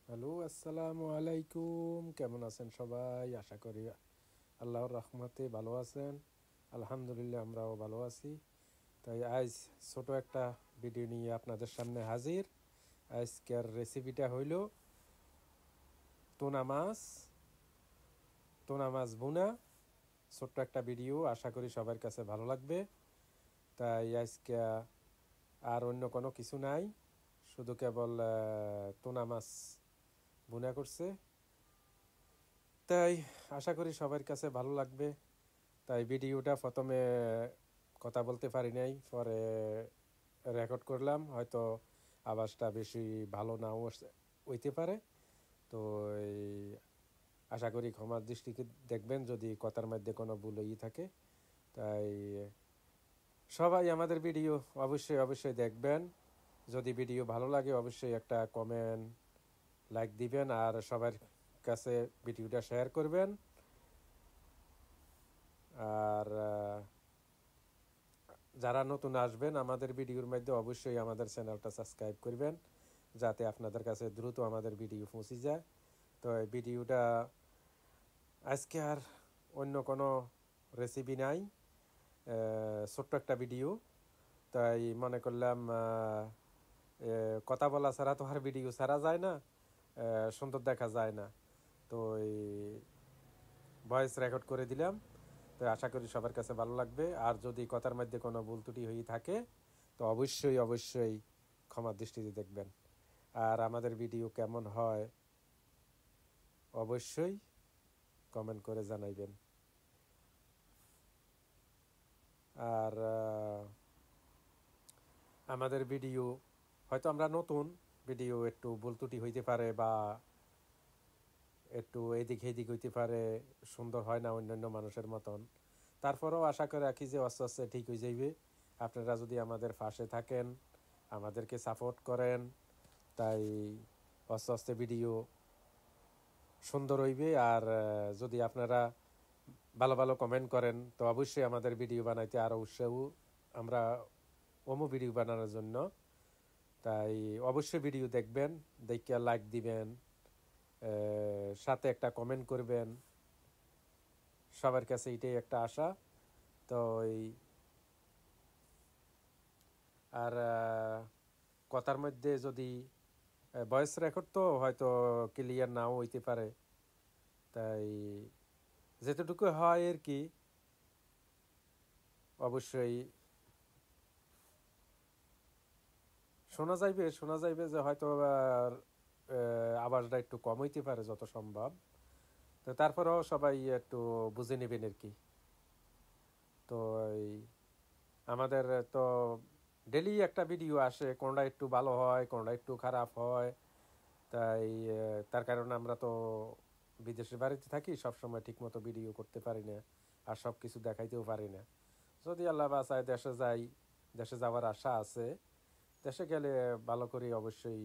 Hello, আসসালামু আলাইকুম। কেমন আছেন সবাই? আশা করি আল্লাহর রহমতে ভালো আছেন। আলহামদুলিল্লাহ, আমরাও ভালো আছি। তাই আজ ছোট একটা ভিডিও নিয়ে আপনাদের সামনে হাজির। আজকের রেসিপিটা হইল টুনা মাছ। টুনা মাছ ভুনা। ছোট্ট একটা ভিডিও, আশা করি সবার কাছে ভালো লাগবে। তাই আজকে আর অন্য কোনো কিছু নাই, শুধু কেবল টুনা মাছ ভুনা করছে। তাই আশা করি সবার কাছে ভালো লাগবে। তাই ভিডিওটা প্রথমে কথা বলতে পারি নাই, পরে রেকর্ড করলাম। হয়তো আওয়াজটা বেশি ভালো নাও হইতে পারে। তো এই আশা করি ক্ষমার দৃষ্টিকে দেখবেন যদি কথার মধ্যে কোনো ভুল হয়ে থাকে। তাই সবাই আমাদের ভিডিও অবশ্যই অবশ্যই দেখবেন। যদি ভিডিও ভালো লাগে অবশ্যই একটা কমেন্ট, লাইক দিবেন, আর সবার কাছে ভিডিওটা শেয়ার করবেন। আর যারা নতুন আসবেন আমাদের ভিডিওর মধ্যে অবশ্যই আমাদের চ্যানেলটা সাবস্ক্রাইব করবেন, যাতে আপনাদের কাছে দ্রুত আমাদের ভিডিও পৌঁছে যায়। তো এই ভিডিওটা আজকে আর অন্য কোনো রেসিপি নাই, ছোট্ট একটা ভিডিও। তাই মনে করলাম কথা বলা ছাড়া তো আর ভিডিও ছাড়া যায় না, সুন্দর দেখা যায় না। তো এই ভয়েস রেকর্ড করে দিলাম। তো আশা করি সবার কাছে ভালো লাগবে। আর যদি কথার মধ্যে কোনো ভুল ত্রুটি হয়ে থাকে তো অবশ্যই অবশ্যই ক্ষমার দৃষ্টিতে দেখবেন। আর আমাদের ভিডিও কেমন হয় অবশ্যই কমেন্ট করে জানাইবেন। আর আমাদের ভিডিও হয়তো আমরা নতুন, ভিডিও একটু ভুল ত্রুটি হইতে পারে বা একটু এদিক এদিক হইতে পারে, সুন্দর হয় না অন্যান্য মানুষের মতন। তারপরেও আশা করে রাখি যে আস্তে আস্তে ঠিক হয়ে যাইবে। আপনারা যদি আমাদের পাশে থাকেন, আমাদেরকে সাপোর্ট করেন, তাই আস্তে আস্তে ভিডিও সুন্দর হইবে। আর যদি আপনারা ভালো ভালো কমেন্ট করেন তো অবশ্যই আমাদের ভিডিও বানাইতে আরও উৎসাহ আমরা ভিডিও বানানোর জন্য। তাই অবশ্যই ভিডিও দেখবেন, দেখে লাইক দিবেন, সাথে একটা কমেন্ট করবেন। সবার কাছে এটাই একটা আশা। তো এই আর কথার মধ্যে যদি ভয়েস রেকর্ড তো হয়তো ক্লিয়ার নাও হইতে পারে। তাই যেতটুকু হয় আর কি অবশ্যই শোনা যাইবে যে হয়তো আওয়াজটা একটু কম হইতে পারে যত সম্ভব। তো তারপরেও সবাই একটু বুঝে নেবেন আর কি। তো এই আমাদের তো ডেলি একটা ভিডিও আসে, কোনটা একটু ভালো হয় কোনটা একটু খারাপ হয়। তাই তার কারণে আমরা তো বিদেশের বাড়িতে থাকি, সবসময় ঠিকমতো ভিডিও করতে পারি না, আর সব কিছু দেখাইতেও পারি না। যদি আল্লাহ বাসায় দেশে যাই, দেশে যাওয়ার আশা আছে, দেশে গেলে ভালো করে অবশ্যই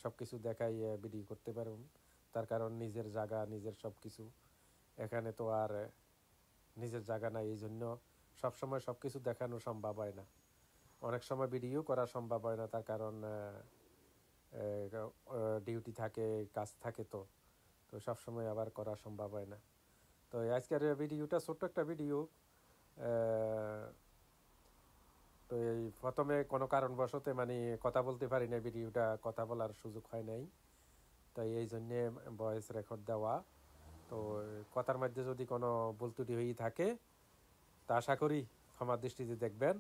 সব কিছু দেখাই ভিডিও করতে পারুন। তার কারণ নিজের জায়গা, নিজের সব কিছু। এখানে তো আর নিজের জায়গা নাই, এই জন্য সবসময় সব কিছু দেখানো সম্ভব হয় না। অনেক সময় ভিডিও করা সম্ভব হয় না, তার কারণ ডিউটি থাকে, কাজ থাকে। তো তো সবসময় আবার করা সম্ভব হয় না। তো আজকের ভিডিওটা ছোট্ট একটা ভিডিও। তো এই প্রথমে কোনো কারণবশতে মানে কথা বলতে পারি না, ভিডিওটা কথা বলার সুযোগ হয় নাই। তাই এই জন্যে ভয়েস রেকর্ড দেওয়া। তো কথার মধ্যে যদি কোনো ভুল ত্রুটি হয়ে থাকে তা আশা করি ক্ষমার দৃষ্টিতে দেখবেন।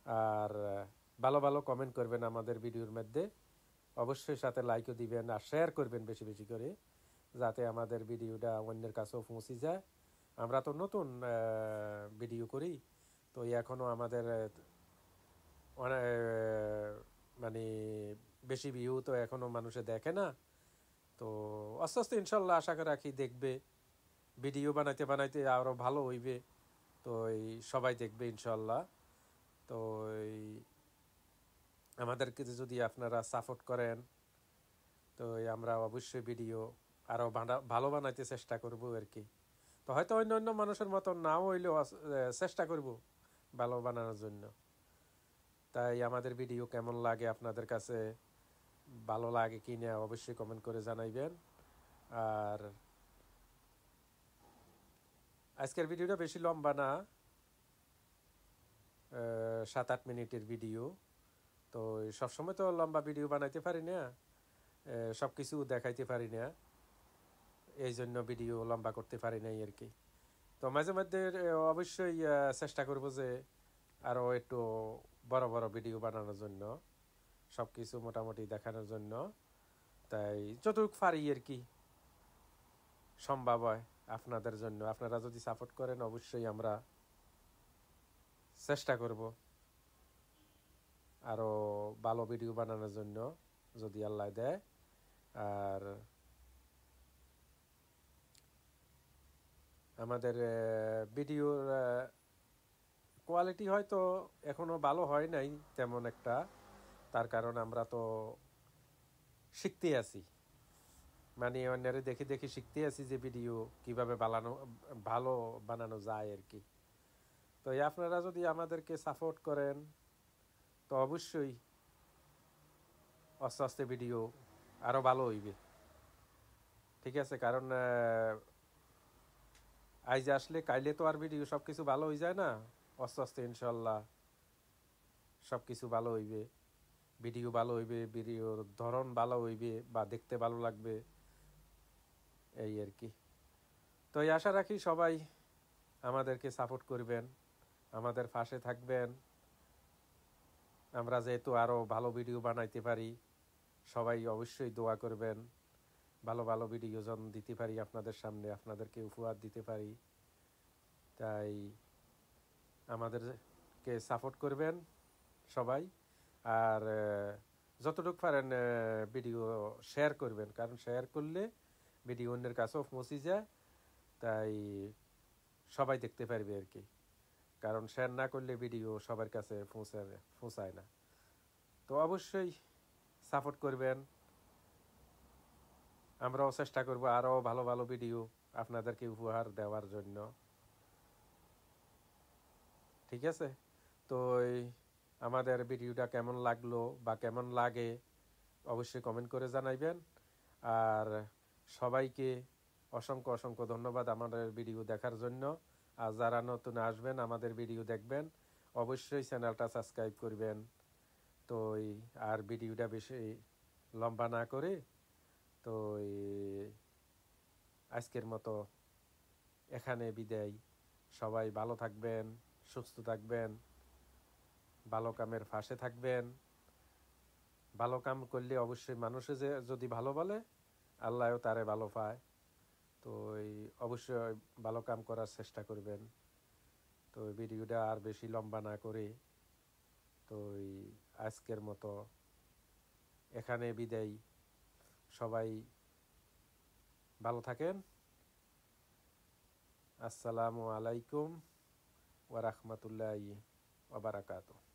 আর ভালো ভালো কমেন্ট করবেন আমাদের ভিডিওর মধ্যে। অবশ্যই সাথে লাইকও দিবেন আর শেয়ার করবেন বেশি বেশি করে, যাতে আমাদের ভিডিওটা অন্যের কাছেও পৌঁছে যায়। আমরা তো নতুন ভিডিও করি, তো এখনও আমাদের অনেক মানে বেশি ভিউ তো এখনও মানুষে দেখে না। তো আস্তে আস্তে ইনশাল্লাহ আশা করে রাখি দেখবে, ভিডিও বানাইতে বানাইতে আরও ভালো হইবে। তো এই সবাই দেখবে ইনশাল্লাহ। তো এই আমাদেরকে যদি আপনারা সাপোর্ট করেন তো আমরা অবশ্যই ভিডিও আরও ভালো বানাইতে চেষ্টা করব আর কি। তো হয়তো অন্য অন্য মানুষের মতো নাও হইলেও চেষ্টা করব ভালো বানানোর জন্য। তাই আমাদের ভিডিও কেমন লাগে আপনাদের কাছে ভালো লাগে কি না অবশ্যই কমেন্ট করে জানাইবেন। আর আজকের ভিডিওটা বেশি লম্বা না, 7-8 মিনিটের ভিডিও। তো সবসময় তো লম্বা ভিডিও বানাইতে পারি না, সব কিছু দেখাইতে পারি না, এই জন্য ভিডিও লম্বা করতে পারি নাই আর কি। তো মাঝে মধ্যে অবশ্যই চেষ্টা করব যে আরও একটু বড় বড় ভিডিও বানানোর জন্য, সব কিছু মোটামুটি দেখানোর জন্য। তাই যতটুকু পারি আর কি সম্ভব হয় আপনাদের জন্য, আপনারা যদি সাপোর্ট করেন অবশ্যই আমরা চেষ্টা করব আরও ভালো ভিডিও বানানোর জন্য যদি আল্লাহ দেয়। আর আমাদের ভিডিওর কোয়ালিটি হয়তো এখনও ভালো হয় নাই তেমন একটা, তার কারণ আমরা তো শিখতে আছি, মানে অন্যের দেখে দেখে শিখতে আছি যে ভিডিও কীভাবে ভালো বানানো যায় আর কি। তো আপনারা যদি আমাদেরকে সাপোর্ট করেন তো অবশ্যই আস্তে আস্তে ভিডিও আরও ভালো হইবে, ঠিক আছে? কারণ আজ আসলে কাইলে তো আর ভিডিও সব কিছু ভালো হয়ে যায় না, আস্তে আস্তে ইনশাল্লাহ সব কিছু ভালো হইবে, ভিডিও ভালো হইবে, ভিডিওর ধরন ভালো হইবে বা দেখতে ভালো লাগবে, এই আর কি। তো এই আশা রাখি সবাই আমাদেরকে সাপোর্ট করবেন, আমাদের পাশে থাকবেন, আমরা যেহেতু আরও ভালো ভিডিও বানাইতে পারি। সবাই অবশ্যই দোয়া করবেন, ভালো ভালো ভিডিও যেন দিতে পারি আপনাদের সামনে, আপনাদেরকে উপহার দিতে পারি। তাই আমাদেরকে সাপোর্ট করবেন সবাই। আর যতটুকু পারেন ভিডিও শেয়ার করবেন, কারণ শেয়ার করলে ভিডিও অন্যের কাছেও পৌঁছে যায়, তাই সবাই দেখতে পারবে আর কি। কারণ শেয়ার না করলে ভিডিও সবার কাছে পৌঁছায় না। তো অবশ্যই সাপোর্ট করবেন, আমরাও চেষ্টা করব আরও ভালো ভালো ভিডিও আপনাদেরকে উপহার দেওয়ার জন্য, ঠিক আছে? তো আমাদের ভিডিওটা কেমন লাগলো বা কেমন লাগে অবশ্যই কমেন্ট করে জানাইবেন। আর সবাইকে অসংখ্য অসংখ্য ধন্যবাদ আমাদের ভিডিও দেখার জন্য। আর যারা নতুন আসবেন আমাদের ভিডিও দেখবেন অবশ্যই চ্যানেলটা সাবস্ক্রাইব করবেন। তো আর ভিডিওটা বেশি লম্বা না করে তো আজকের মতো এখানে বিদায়। সবাই ভালো থাকবেন, সুস্থ থাকবেন, ভালো কামের পাশে থাকবেন। ভালো কাম করলে অবশ্যই মানুষে যদি ভালো বলে আল্লাহও তারে ভালো পায়। তো অবশ্যই ভালো কাম করার চেষ্টা করবেন। তো ভিডিওটা আর বেশি লম্বা না করে তো আজকের মতো এখানে বিদায়। সবাই ভালো থাকেন। আসসালামু আলাইকুম ওয়া রাহমাতুল্লাহি ওয়া বারাকাতুহু।